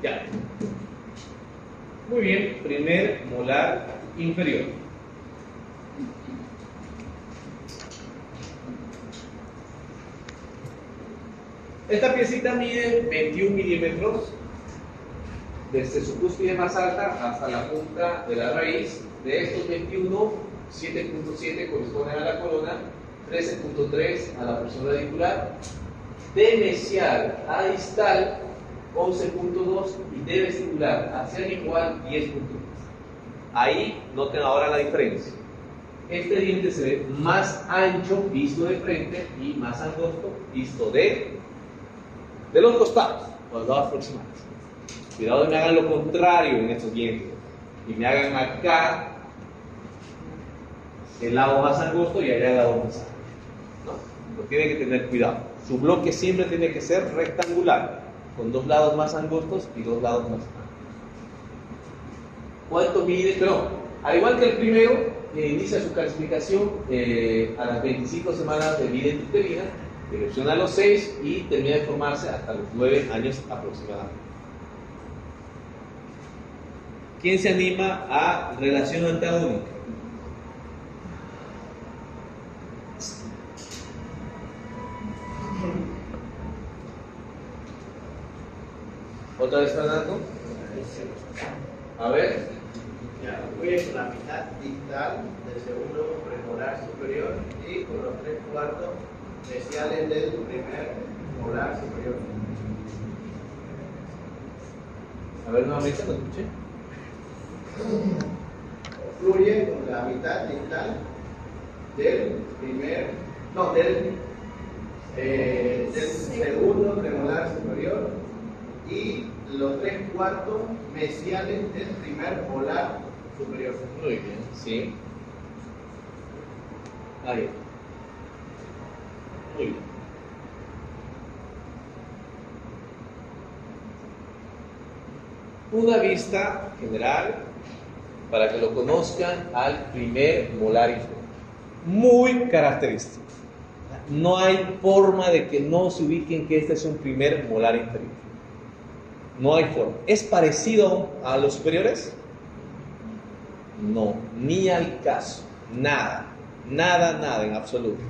Ya. Muy bien, primer molar inferior. Esta piecita mide 21 milímetros desde su cúspide más alta hasta la punta de la raíz. De estos 21, 7.7 corresponden a la corona, 13.3 a la porción radicular, de mesial a distal 11.2 y de vestibular hacia el igual 10.3. Ahí noten ahora la diferencia. Este diente se ve más ancho visto de frente y más angosto visto de los costados, o los lados proximales. Cuidado de me hagan lo contrario en estos dientes y me hagan acá el lado más angosto y allá el lado más ancho, ¿no? Pues tienen que tener cuidado. Su bloque siempre tiene que ser rectangular, con dos lados más angostos y dos lados más anchos. ¿Cuánto mide? Pero, al igual que el primero, inicia su calcificación a las 25 semanas de vida intrauterina, evoluciona a los 6 y termina de formarse hasta los 9 años aproximadamente. ¿Quién se anima a relación antagónica? ¿Otra vez, Fernando? A ver. Ya, voy con la mitad distal del segundo premolar superior y con los 3/4 mesiales del primer molar superior. A ver, nuevamente, ¿lo escuché? Fluye con la mitad distal del segundo premolar superior y los 3/4 mesiales del primer molar superior. Muy bien, sí. Ahí. Muy bien. Una vista general para que lo conozcan al primer molar inferior. Muy característico. No hay forma de que no se ubiquen que este es un primer molar inferior. No hay forma. ¿Es parecido a los superiores? No, ni al caso. Nada. Nada en absoluto.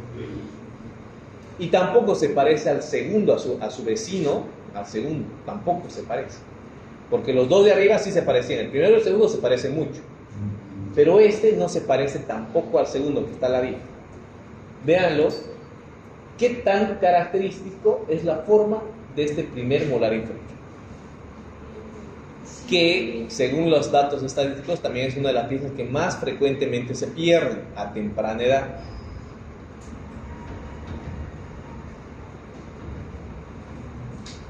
Y tampoco se parece al segundo, a su vecino, al segundo. Tampoco se parece. Porque los dos de arriba sí se parecían. El primero y el segundo se parecen mucho. Pero este no se parece tampoco al segundo que está a la vista. Véanlo. ¿Qué tan característico es la forma de este primer molar inferior? Que, según los datos estadísticos, también es una de las piezas que más frecuentemente se pierden a temprana edad.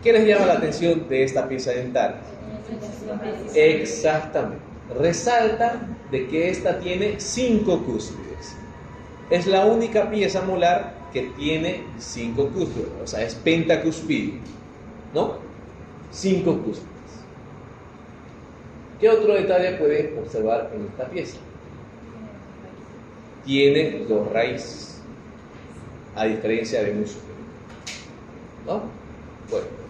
¿Qué les llama la atención de esta pieza dental? Exactamente. Resalta de que esta tiene 5 cúspides. Es la única pieza molar que tiene 5 cúspides, o sea, es pentacúspide, ¿no? 5 cúspides. ¿Qué otro detalle pueden observar en esta pieza? Tiene 2 raíces, a diferencia de un superior, ¿no? Bueno.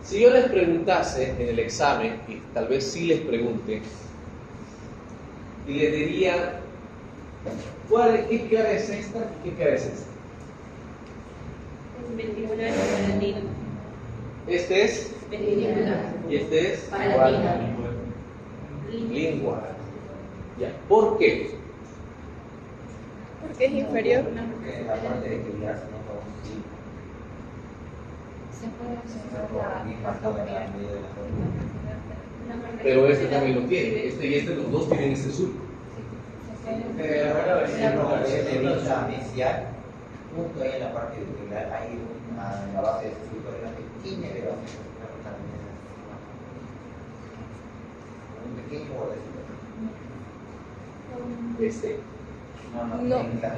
Si yo les preguntase en el examen, y tal vez sí les pregunte, y les diría, ¿qué cara es esta y qué cara es esta? Vestibular y palatino. Este es, Vestibular. y este es Palatino. lingua. Ya, ¿por qué? Porque es inferior. Porque la parte de que ya se nota un sí. Se puede observar La misma zona de la medida de la forma. Pero este también lo tiene, este y este, los dos tienen este surco. Pero bueno, si de vista mesial, justo ahí en la parte vestibular, ahí en la base de ese surco hay una pequeña elevación. Un pequeño bordecito. Este. No. En la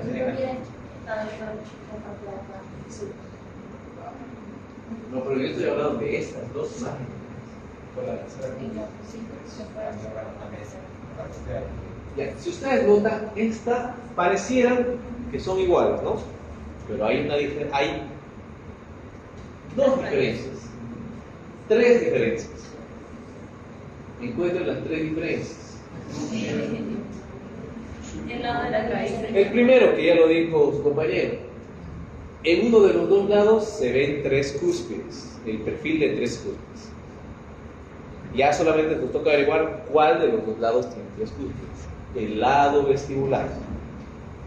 No, pero yo estoy hablando de estas dos imágenes. Con la tercera. Ya, si ustedes notan, estas parecieran que son iguales, ¿no? Pero hay dos diferencias, tres diferencias. Encuentren las tres diferencias. El lado de la raíz. El primero, que ya lo dijo su compañero, en uno de los dos lados se ven tres cúspides, el perfil de tres cúspides. Ya solamente nos toca averiguar cuál de los dos lados tiene tres cúspides. El lado vestibular.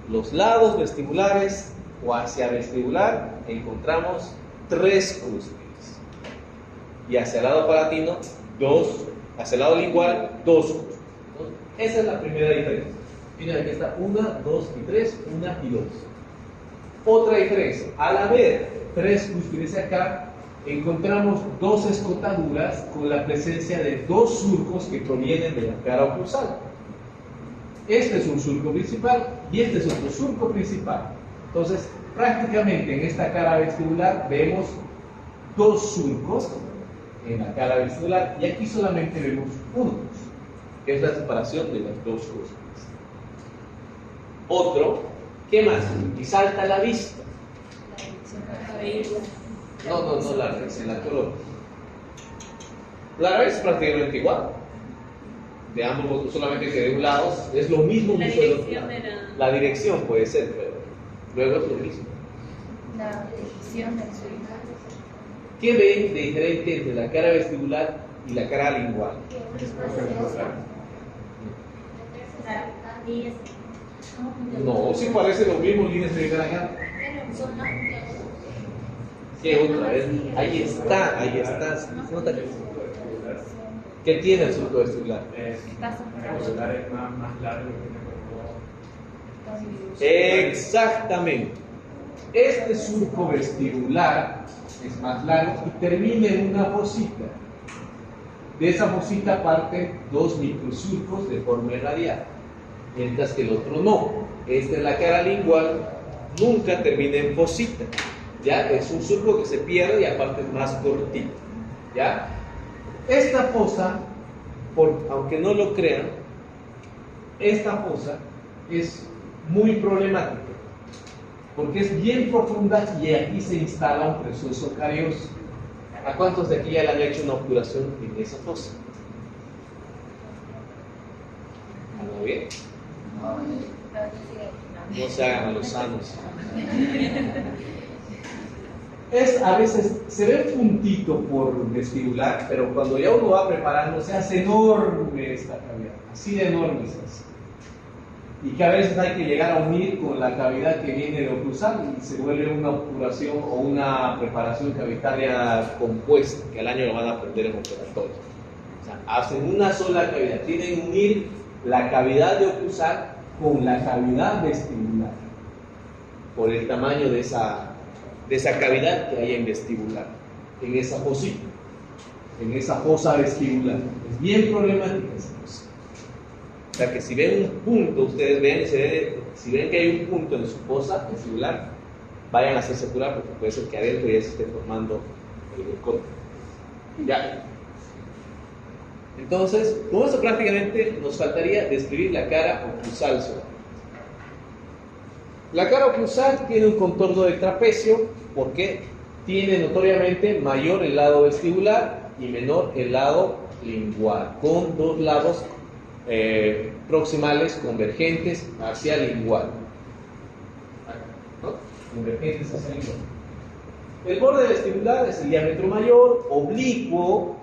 Los lados vestibulares o hacia vestibular encontramos tres cúspides. Y hacia el lado palatino, hacia el lado lingual, dos cúspides. Esa es la primera diferencia. Miren, aquí está 1, 2 y 3, 1 y 2. Otra diferencia, al haber tres cúspides acá, encontramos dos escotaduras con la presencia de dos surcos que provienen de la cara oclusal. Este es un surco principal y este es otro surco principal. Entonces, prácticamente en esta cara vestibular vemos dos surcos en la cara vestibular y aquí solamente vemos uno, que es la separación de las dos cúspides. Otro, ¿qué más? Y salta a la vista. No, la raíz, en la color. La raíz es prácticamente igual. De ambos, solamente que de un lado es lo mismo La que del otro dirección lado. era... La dirección puede ser, pero luego es lo mismo. La división del surco. ¿Qué ven de diferente entre la cara vestibular y la cara lingual? No, sí parecen los mismos líneas de cara. ¿Qué otra vez? Ahí está. ¿Se nota que tiene el surco vestibular? Exactamente. Este surco vestibular es más largo y termina en una fosita. De esa fosita parten dos microsurcos de forma radial, mientras que el otro no. Este en la cara lingual nunca termina en fosita. ¿Ya? Es un surco que se pierde y aparte es más cortito. ¿Ya? Esta fosa, aunque no lo crean, esta fosa es muy problemática porque es bien profunda y aquí se instala un proceso carioso. ¿A cuántos de aquí ya le han hecho una obturación en esa fosa? ¿Algo bien? No se hagan a los sanos. A veces se ve un puntito por vestibular, pero cuando ya uno va preparando se hace enorme esta cavidad, así de enorme se hace. Y que a veces hay que llegar a unir con la cavidad que viene de oclusal y se vuelve una obturación o una preparación cavitaria compuesta, que al año lo van a aprender en operatorio. O sea, hacen una sola cavidad, tienen que unir la cavidad de oclusal con la cavidad vestibular, por el tamaño de esa cavidad que hay en vestibular, en esa fosita, en esa fosa vestibular. Es bien problemática esa cosa. O sea que si ven un punto, ustedes ven, si ven que hay un punto en su fosa vestibular, vayan a hacerse curar porque puede ser que adentro ya se esté formando el hueco. Ya. Entonces, con eso prácticamente nos faltaría describir la cara oclusal solamente. La cara oclusal tiene un contorno de trapecio porque tiene notoriamente mayor el lado vestibular y menor el lado lingual, con dos lados proximales convergentes hacia el lingual. ¿No? Convergentes hacia el lingual. El borde vestibular es el diámetro mayor, oblicuo,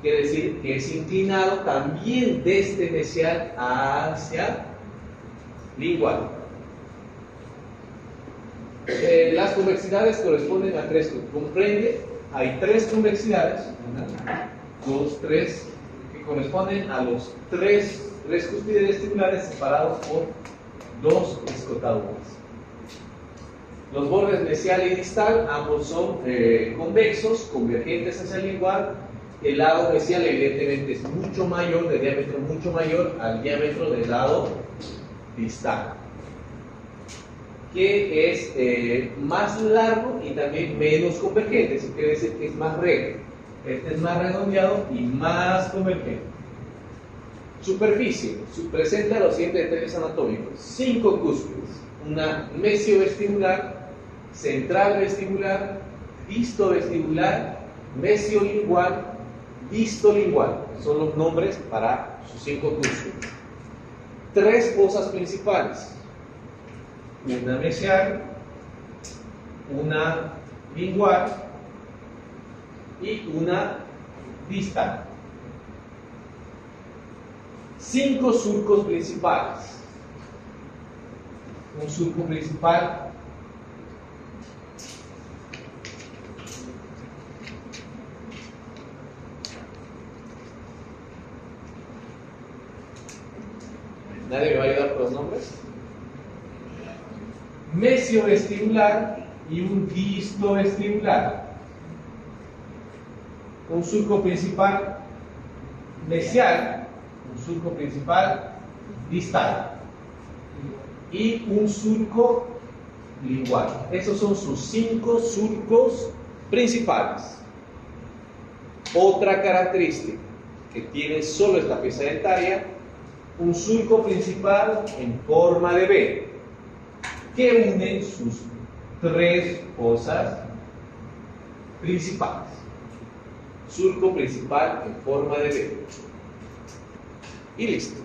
quiere decir que es inclinado también desde mesial hacia lingual. Las convexidades corresponden a tres. Comprende, hay tres convexidades, 1, 2, 3, que corresponden a los tres cúspides vestibulares separados por dos escotaduras. Los bordes mesial y distal, ambos son convexos, convergentes hacia el lingual. El lado mesial evidentemente es mucho mayor, de diámetro mucho mayor al diámetro del lado distal, que es más largo y también menos convergente, eso quiere decir que es más recto. Este es más redondeado y más convergente. Superficie. Presenta los siguientes detalles anatómicos. 5 cúspides. Una mesiovestibular, central vestibular, distovestibular, mesiolingual, distolingual. Son los nombres para sus 5 cúspides. 3 fosas principales. Una mesial, una lingual y una distal. 5 surcos principales. Un surco principal, ¿nadie me va a ayudar con los nombres? Mesiovestibular y un distovestibular. Un surco principal mesial, un surco principal distal y un surco lingual. Esos son sus 5 surcos principales. Otra característica que tiene solo esta pieza dentaria: un surco principal en forma de V que une sus 3 fosas principales. Surco principal en forma de V. Y listo.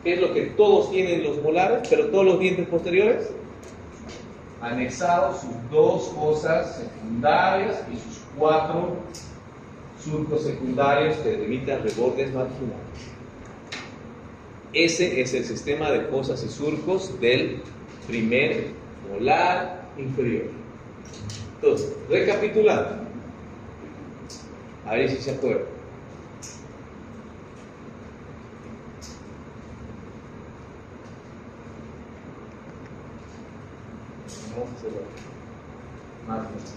¿Qué es lo que todos tienen los molares, pero todos los dientes posteriores? Anexados sus 2 fosas secundarias y sus 4 surcos secundarios que delimitan rebordes marginales. Ese es el sistema de fosas y surcos del primer molar inferior. Entonces, recapitulando, a ver si se acuerdan. Vamos a hacerlo más fácil.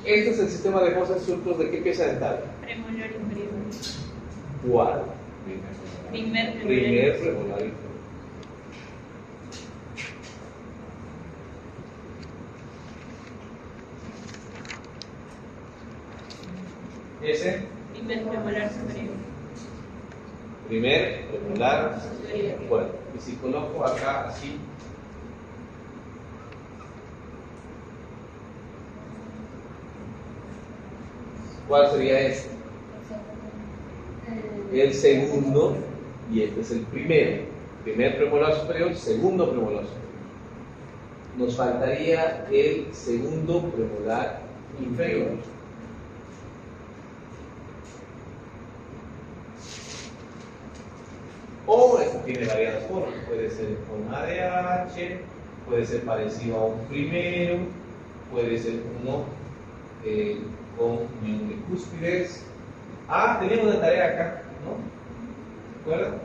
Este es el sistema de fosas y surcos de qué pieza dental. Premolar inferior. ¿Cuál? Primer Primer premolar inferior. Ese. Primer premolar superior. Primer premolar superior. Bueno, y si coloco acá así. ¿Cuál sería este? El segundo, y este es el primero. Primer premolar superior, segundo premolar superior. Nos faltaría el segundo premolar inferior. O esto tiene variadas formas. Puede ser en forma de H, puede ser parecido a un primero, puede ser uno con unión de cúspides. Ah, teníamos una tarea acá, ¿no? ¿De acuerdo?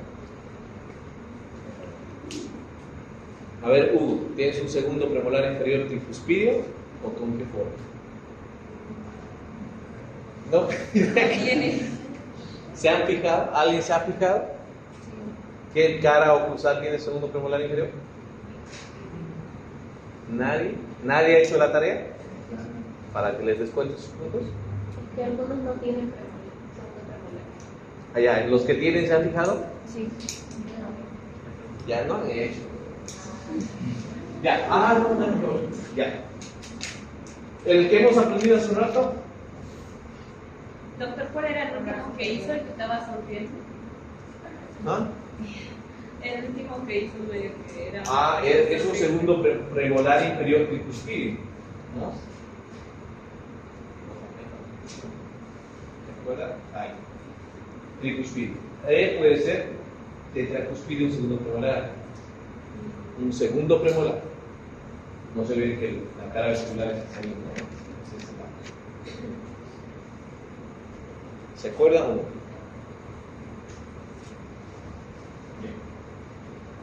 A ver, Hugo, ¿tienes un segundo premolar inferior tricuspidio o con qué forma? ¿No? ¿Se han fijado? ¿Alguien se ha fijado? ¿Qué cara oclusal tiene el segundo premolar inferior? ¿Nadie? ¿Nadie ha hecho la tarea? Para que les descuente sus puntos. Que algunos no tienen premolar, son de premolar. Allá, ¿los que tienen se han fijado? Sí. Ya no han hecho. Ya, no. Ya. El que hemos aprendido hace un rato. Doctor, ¿cuál era el último que hizo el que estaba sonriendo? ¿Ah? El último que hizo que era. Es un segundo premolar inferior tricuspidio, ¿no? ¿Se acuerdan? Ahí. Tricuspidio. Puede ser tetracuspidio, un segundo premolar. Un segundo premolar. No se olviden que la cara vestibular es esa misma, ¿no? Es ese lado. ¿Se acuerdan o no? Bien.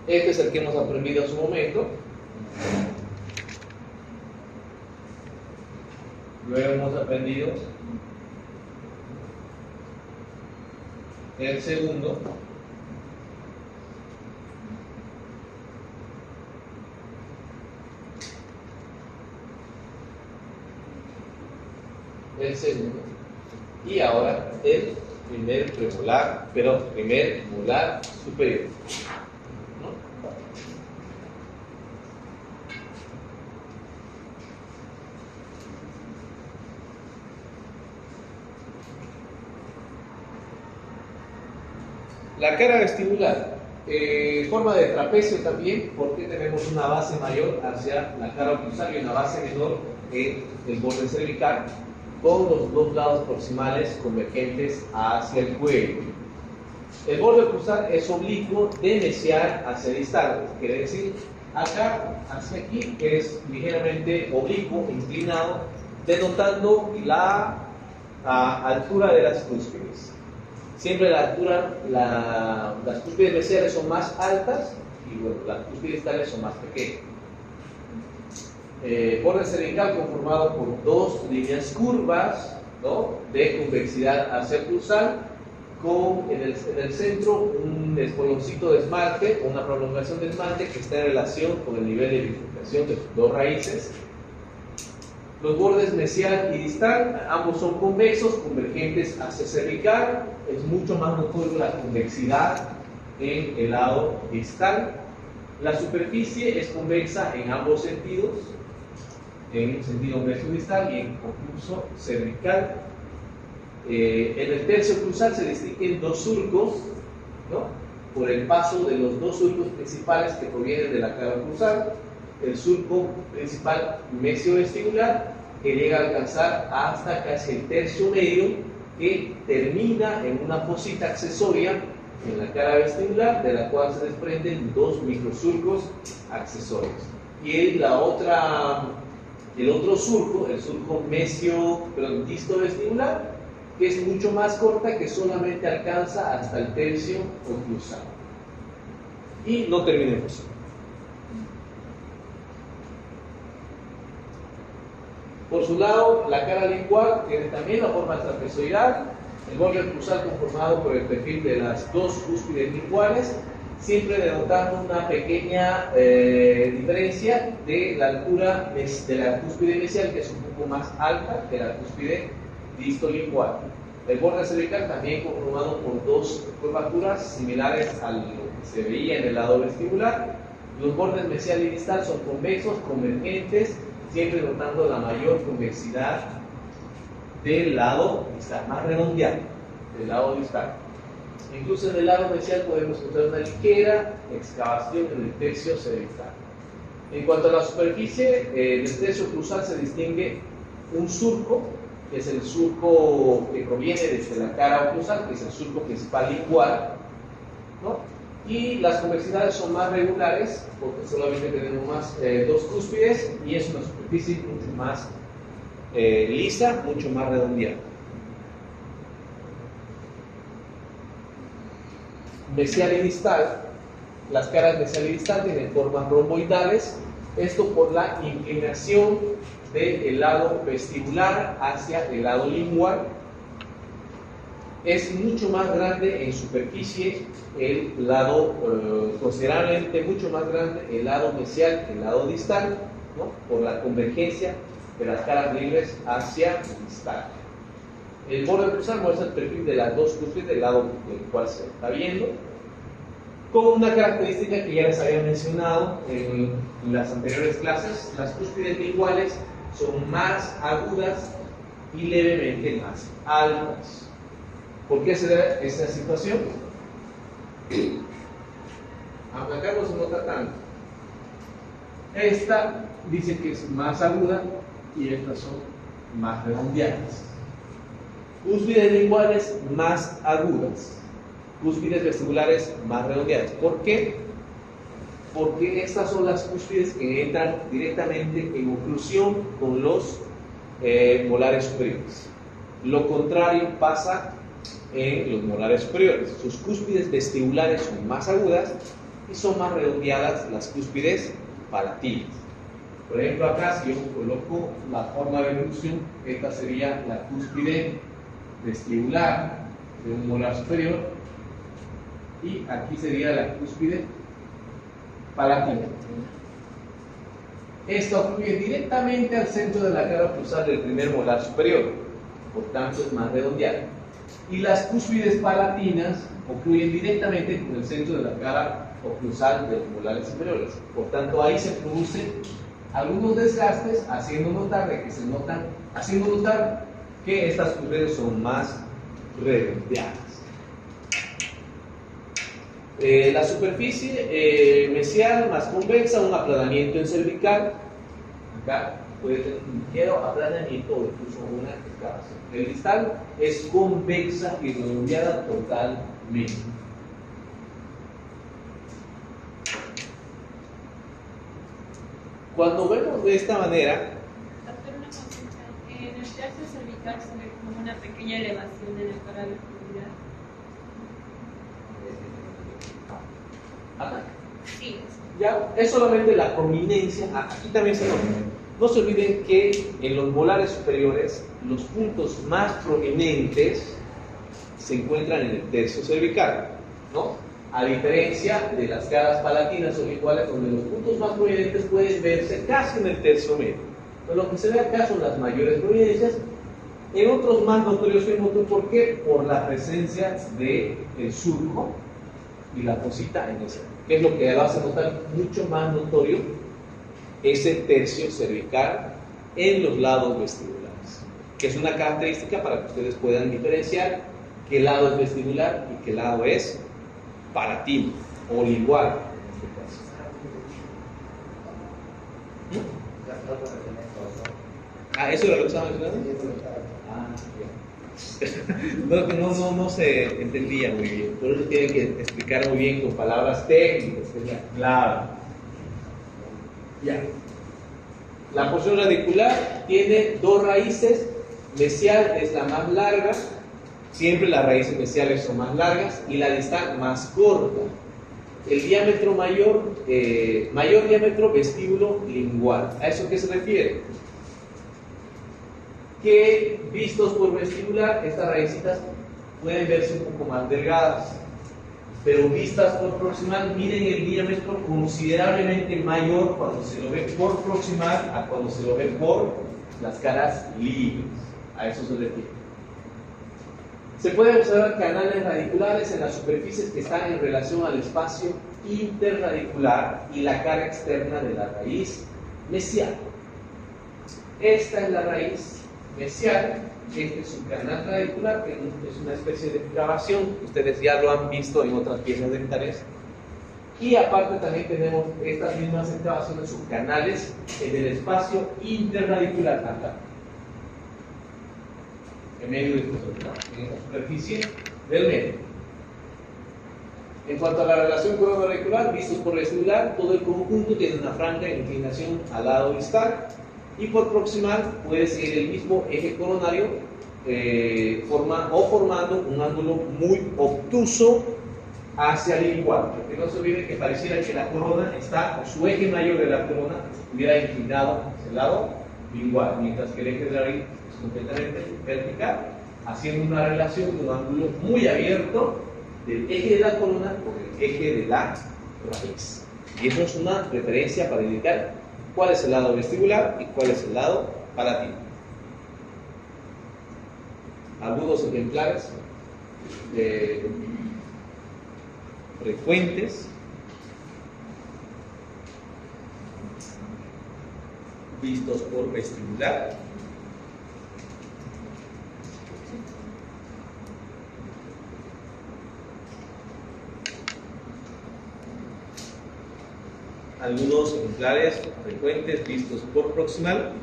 Este es el que hemos aprendido en su momento. Luego hemos aprendido el segundo. el segundo y ahora el primer premolar, primer molar superior. ¿No? La cara vestibular, forma de trapecio también, porque tenemos una base mayor hacia la cara oclusal y una base menor en el borde cervical, con los dos lados proximales convergentes hacia el cuello. El borde oclusal es oblicuo de mesial hacia distal, quiere decir, acá hacia aquí es ligeramente oblicuo, inclinado, denotando la altura de las cúspides. Siempre la altura, las cúspides mesiales son más altas y bueno, las cúspides distales son más pequeñas. Borde cervical conformado por dos líneas curvas, ¿no?, de convexidad hacia oclusal, con en el centro un espoloncito de esmalte, una prolongación de esmalte que está en relación con el nivel de bifurcación de sus dos raíces. Los bordes mesial y distal, ambos son convexos, convergentes hacia cervical. Es mucho más notorio la convexidad en el lado distal. La superficie es convexa en ambos sentidos, en el sentido mesiodistal y en ocluso cervical. En el tercio oclusal se distinguen dos surcos, ¿no?, por el paso de los dos surcos principales que provienen de la cara oclusal. El surco principal mesiovestibular, que llega a alcanzar hasta casi el tercio medio, que termina en una fosita accesoria en la cara vestibular, de la cual se desprenden dos microsurcos accesorios. Y el otro surco, el surco distovestibular, que es mucho más corta, que solamente alcanza hasta el tercio oclusal y no termina en fosa. Por su lado, la cara lingual tiene también la forma trapezoidal, el borde oclusal conformado por el perfil de las dos cúspides linguales, siempre denotando una pequeña diferencia de la altura de la cúspide mesial, que es un poco más alta que la cúspide distolingual. El borde cervical también conformado por dos curvaturas similares a lo que se veía en el lado vestibular. Los bordes mesial y distal son convexos, convergentes, siempre notando la mayor convexidad del lado distal, más redondeado del lado distal. Incluso en el lado mesial podemos encontrar una ligera excavación en el tercio cervical. En cuanto a la superficie, del tercio oclusal se distingue un surco, que es el surco que proviene desde la cara oclusal, que es el surco principal lingual, ¿no? Y las convexidades son más regulares, porque solamente tenemos dos cúspides, y es una superficie mucho más lisa, mucho más redondeada. Mesial y distal. Las caras mesial y distal tienen formas romboidales, esto por la inclinación del lado vestibular hacia el lado lingual. Es mucho más grande en superficie el lado, considerablemente mucho más grande el lado mesial que el lado distal, ¿no?, por la convergencia de las caras libres hacia el distal. El borde oclusal muestra el perfil de las dos cúspides del lado del cual se está viendo, con una característica que ya les había mencionado en las anteriores clases: las cúspides linguales son más agudas y levemente más altas. ¿Por qué se da esta situación? Aunque acá no se nota tanto. Esta dice que es más aguda y estas son más redondeadas. Cúspides linguales más agudas, cúspides vestibulares más redondeadas. ¿Por qué? Porque estas son las cúspides que entran directamente en oclusión con los molares superiores. Lo contrario pasa en los molares superiores. Sus cúspides vestibulares son más agudas y son más redondeadas las cúspides palatinas. Por ejemplo, acá si yo coloco la forma de evolución, esta sería la cúspide vestibular de un molar superior y aquí sería la cúspide palatina. Esta fluye directamente al centro de la cara oclusal del primer molar superior. por tanto es más redondeada. Y las cúspides palatinas ocluyen directamente con el centro de la cara oclusal de los molares superiores. Por tanto, ahí se producen algunos desgastes, haciendo notar que estas cúspides son más redondeadas. La superficie mesial más convexa, un aplanamiento en cervical. Acá puede tener un ligero aplanamiento o incluso una excavación. El distal es convexa y redondeada totalmente. Cuando vemos de esta manera, Doctor, una consulta. En el tercio cervical se ve como una pequeña elevación en el canal de profundidad. acá, Sí. ya es solamente la prominencia. Aquí también se nota. No se olviden que en los molares superiores los puntos más prominentes se encuentran en el tercio cervical, ¿no? A diferencia de las caras palatinas o iguales, donde los puntos más prominentes pueden verse casi en el tercio medio. Pero lo que se ve acá son las mayores prominencias. En otros más notorios se nota. ¿Por qué? Por la presencia del surco y la cosita en ese, que es lo que lo hace notar mucho más notorio ese tercio cervical en los lados vestibulares, que es una característica para que ustedes puedan diferenciar qué lado es vestibular y qué lado es palatino o lingual en este caso. ¿Eso es lo que estaba mencionando? No se entendía muy bien, por eso tienen que explicar muy bien con palabras técnicas. Claro. Ya. La porción radicular tiene dos raíces. Mesial es la más larga, siempre las raíces mesiales son más largas, y la distal más corta. El diámetro mayor diámetro vestíbulo lingual. ¿A eso qué se refiere? Que vistos por vestibular, estas raícitas pueden verse un poco más delgadas, pero vistas por proximal, miren el diámetro considerablemente mayor cuando se lo ve por proximal a cuando se lo ve por las caras libres. A eso se refiere. Se pueden observar canales radiculares en las superficies que están en relación al espacio interradicular y la cara externa de la raíz mesial. Esta es la raíz mesial. Este es su canal radicular, que es una especie de excavación. Ustedes ya lo han visto en otras piezas dentales. Y aparte también tenemos estas mismas excavaciones subcanales en el espacio interradicular, acá, en medio de esta superficie del medio. En cuanto a la relación corono-radicular, vistos por vestibular, todo el conjunto tiene una franca inclinación al lado distal, y por proximal puede seguir el mismo eje coronario, formando un ángulo muy obtuso hacia el lingual. Porque no se olviden que pareciera que la corona está, o su eje mayor de la corona estuviera inclinado hacia el lado lingual, mientras que el eje de la raíz es completamente vertical, haciendo una relación de un ángulo muy abierto del eje de la corona con el eje de la raíz. Y eso es una referencia para indicar cuál es el lado vestibular y cuál es el lado palatino. Algunos ejemplares frecuentes vistos por vestibular. Algunos ejemplares frecuentes vistos por proximal.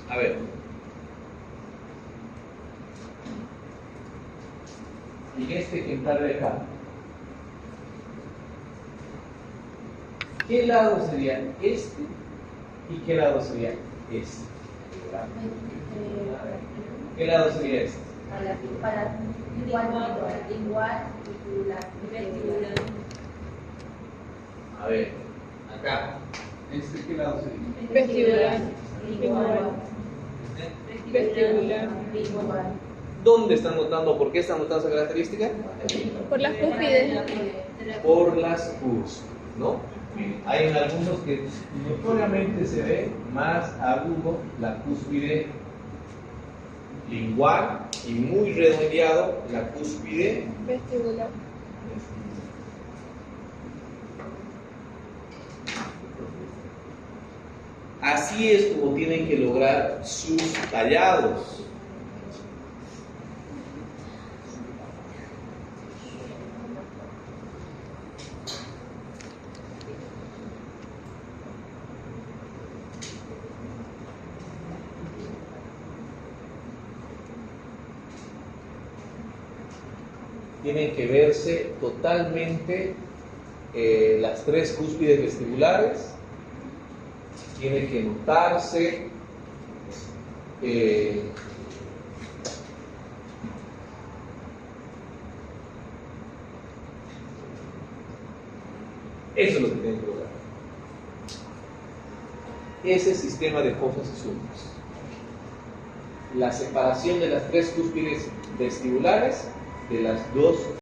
A ver. Y este ejemplar de acá, ¿qué lado sería este y qué lado sería este? ¿Qué lado sería este? Para lingual, vestibular. A ver, acá. ¿Este qué lado sería? Vestibular. ¿Este? Vestibular. ¿Dónde están notando? ¿Por qué están notando esa característica? Por las cúspides. Por las cúspides, ¿no? Hay en algunos que notoriamente se ve más agudo la cúspide lingual y muy redondeado la cúspide Vestibular. Así es como tienen que lograr sus tallados. Tienen que verse totalmente las tres cúspides vestibulares. Tiene que notarse eso es lo que tienen que lograr. Ese sistema de fosas y surcos. La separación de las tres cúspides vestibulares de las dos